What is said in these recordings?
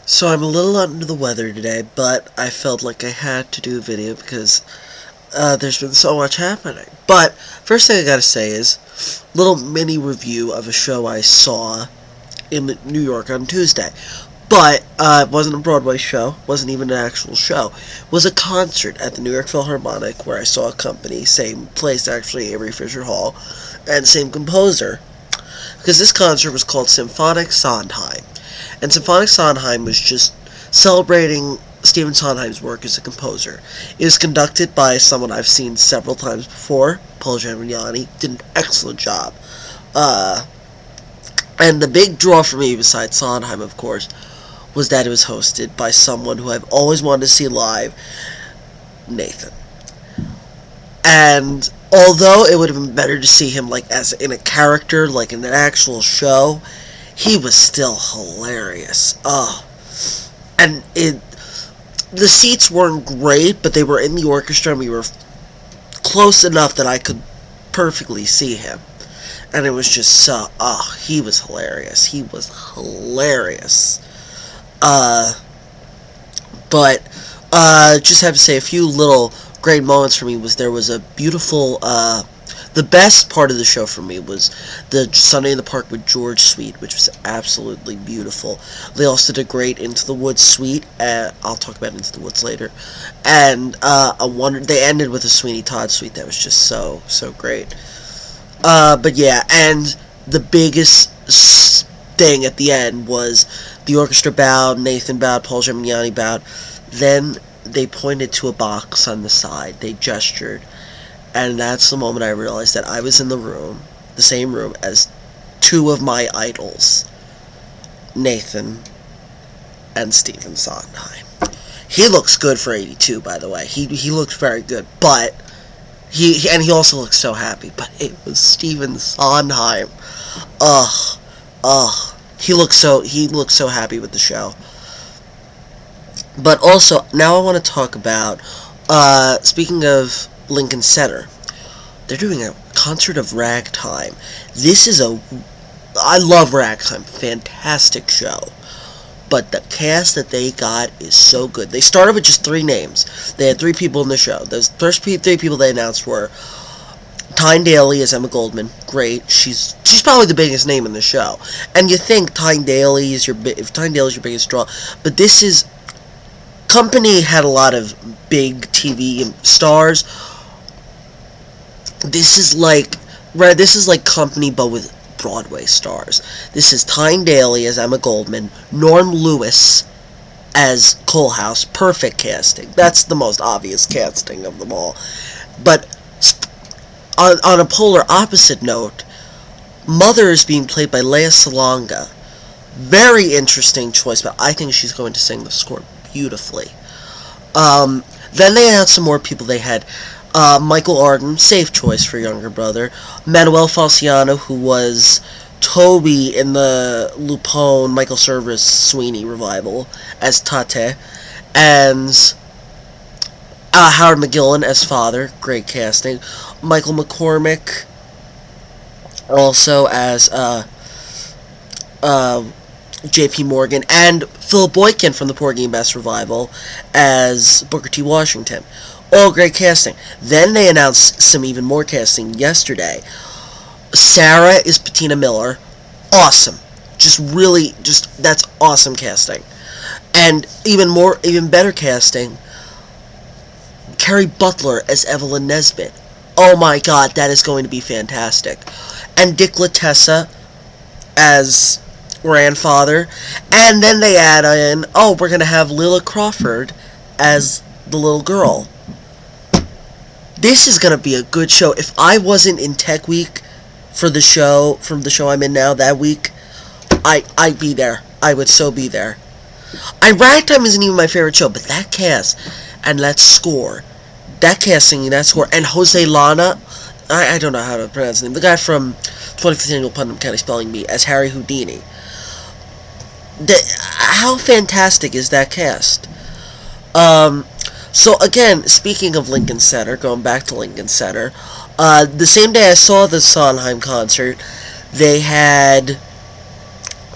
So I'm a little under the weather today, but I felt like I had to do a video because there's been so much happening. But first thing I gotta say is little mini review of a show I saw in New York on Tuesday. But it wasn't a Broadway show, wasn't even an actual show. It was a concert at the New York Philharmonic where I saw a company, same place actually, Avery Fisher Hall, and same composer. Because this concert was called Symphonic Sondheim. And Symphonic Sondheim was just celebrating Stephen Sondheim's work as a composer. It was conducted by someone I've seen several times before, Paul Giamatti. Did an excellent job. And the big draw for me, besides Sondheim, of course, was that it was hosted by someone who I've always wanted to see live, Nathan. And although it would have been better to see him like as in a character, like in an actual show, he was still hilarious. And the seats weren't great, but they were in the orchestra and we were close enough that I could perfectly see him. And it was just so, he was hilarious. He was hilarious. But just have to say a few little great moments for me was there was a beautiful, the best part of the show for me was the Sunday in the Park with George suite, which was absolutely beautiful. They also did a great Into the Woods suite, I'll talk about Into the Woods later, and they ended with a Sweeney Todd suite that was just so great. But yeah, and the biggest thing at the end was the orchestra bowed, Nathan bowed, Paul Giamatti bowed, then they pointed to a box on the side, they gestured, and that's the moment I realized that I was in the room, the same room, as two of my idols, Nathan and Stephen Sondheim. He looks good for 82, by the way. He looked very good, but he also looks so happy. But it was Stephen Sondheim. He looked so happy with the show. But also, now I want to talk about, speaking of Lincoln Center, they're doing a concert of Ragtime. I love Ragtime, fantastic show. But the cast that they got is so good. They started with just 3 names. They had 3 people in the show. Those first 3 people they announced were Tyne Daly as Emma Goldman. Great. She's probably the biggest name in the show. And you think Tyne Daly is your biggest draw, but this is company had a lot of big TV stars. This is like company, but with Broadway stars. This is Tyne Daly as Emma Goldman, Norm Lewis as Coalhouse. Perfect casting. That's the most obvious casting of them all. But on a polar opposite note, Mother is being played by Lea Salonga. Very interesting choice, but I think she's going to sing the score beautifully. Then they had some more people. They had Michael Arden, safe choice for younger brother. Manuel Falciano, who was Toby in the Lupone Michael Service Sweeney revival as Tate. And Howard McGillen as father, great casting. Michael McCormick also as J.P. Morgan, and Philip Boykin from the Porgy and Bess revival as Booker T. Washington. All great casting. Then they announced some even more casting yesterday. Sarah is Patina Miller. Awesome. That's awesome casting. And even better casting, Carrie Butler as Evelyn Nesbit. Oh my god, that is going to be fantastic. And Dick Latessa as grandfather. And then they add in, we're going to have Lilla Crawford as the little girl. This is going to be a good show. If I wasn't in Tech Week from the show I'm in now that week, I'd be there. I would so be there. Ragtime isn't even my favorite show, but that cast and that score, that cast singing that score, and Jose Lana, I don't know how to pronounce his name, the guy from 25th Annual Putnam County Spelling Bee as Harry Houdini. How fantastic is that cast? So again, speaking of Lincoln Center, going back to Lincoln Center, the same day I saw the Sondheim concert, they had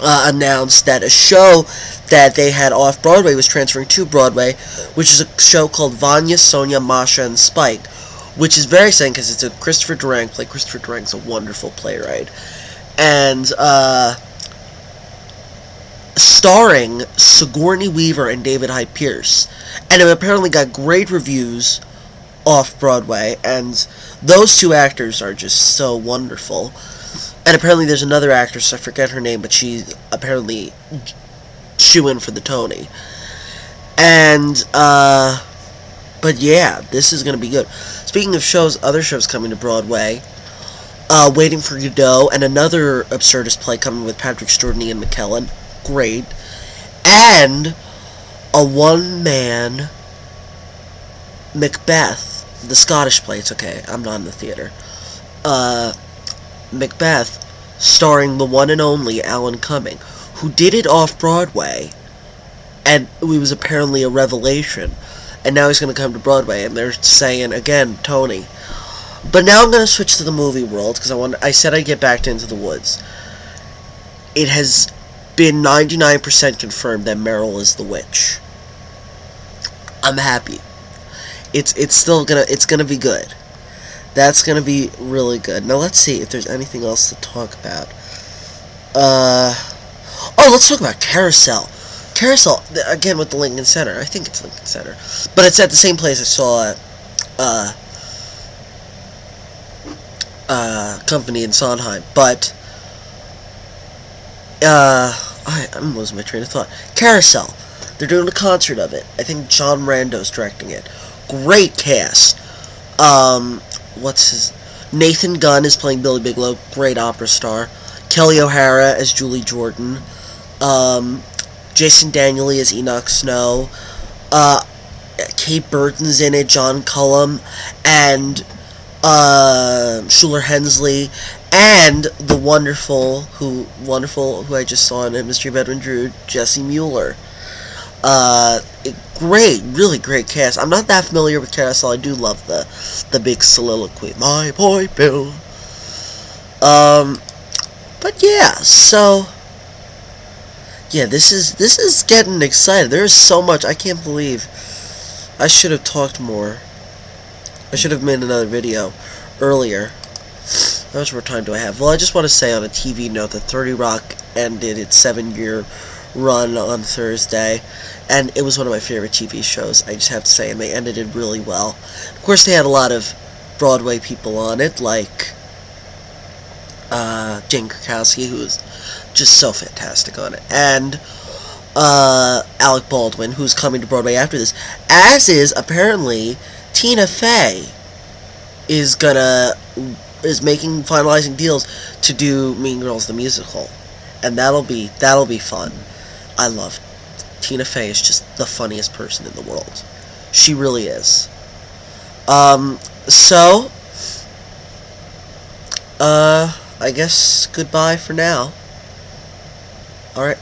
announced that a show that they had off Broadway was transferring to Broadway, which is a show called Vanya, Sonia, Masha, and Spike, which is very exciting because it's a Christopher Durang play. Christopher Durang's a wonderful playwright. And, starring Sigourney Weaver and David Hyde Pierce. And it apparently got great reviews off Broadway, and those two actors are just so wonderful. And apparently there's another actress, I forget her name, but she's apparently shoo-in for the Tony. And, but yeah, this is going to be good. Speaking of shows, other shows coming to Broadway, Waiting for Godot, and another absurdist play coming with Patrick Stewart and Ian McKellen. Great. And a one-man Macbeth, the Scottish play. It's okay, I'm not in the theater. Macbeth, starring the one and only Alan Cumming, who did it off-Broadway, and it was apparently a revelation, and now he's going to come to Broadway, and they're saying, again, Tony. But now I'm going to switch to the movie world, because I said I'd get back to Into the Woods. It has been 99% confirmed that Meryl is the witch. I'm happy. It's gonna be good. That's gonna be really good. Now let's see if there's anything else to talk about. Oh, let's talk about Carousel. Carousel, again with the Lincoln Center. I think it's Lincoln Center, but it's at the same place I saw Company in Sondheim. But I'm losing my train of thought. Carousel. They're doing a concert of it. I think John Rando's directing it. Great cast. Nathan Gunn is playing Billy Bigelow. Great opera star. Kelly O'Hara as Julie Jordan. Jason Daniely as Enoch Snow. Kate Burton's in it. John Cullum. And Shuler Hensley. And the wonderful who I just saw in Mystery Bedroom Drew, Jesse Mueller. Great, really great cast. I'm not that familiar with Carousel. I do love the big soliloquy, my boy Bill. But yeah, so yeah, this is getting excited. There's so much. I can't believe I should have talked more. I should have made another video earlier. How much more time do I have? Well, I just want to say on a TV note that 30 Rock ended its 7-year run on Thursday, and it was one of my favorite TV shows, I just have to say, and they ended it really well. Of course, they had a lot of Broadway people on it, like Jane Krakowski, who was just so fantastic on it, and Alec Baldwin, who's coming to Broadway after this, as is, apparently, Tina Fey is finalizing deals to do Mean Girls the musical, and that'll be fun. I love Tina Fey. Is just the funniest person in the world. She really is. So I guess goodbye for now. All right.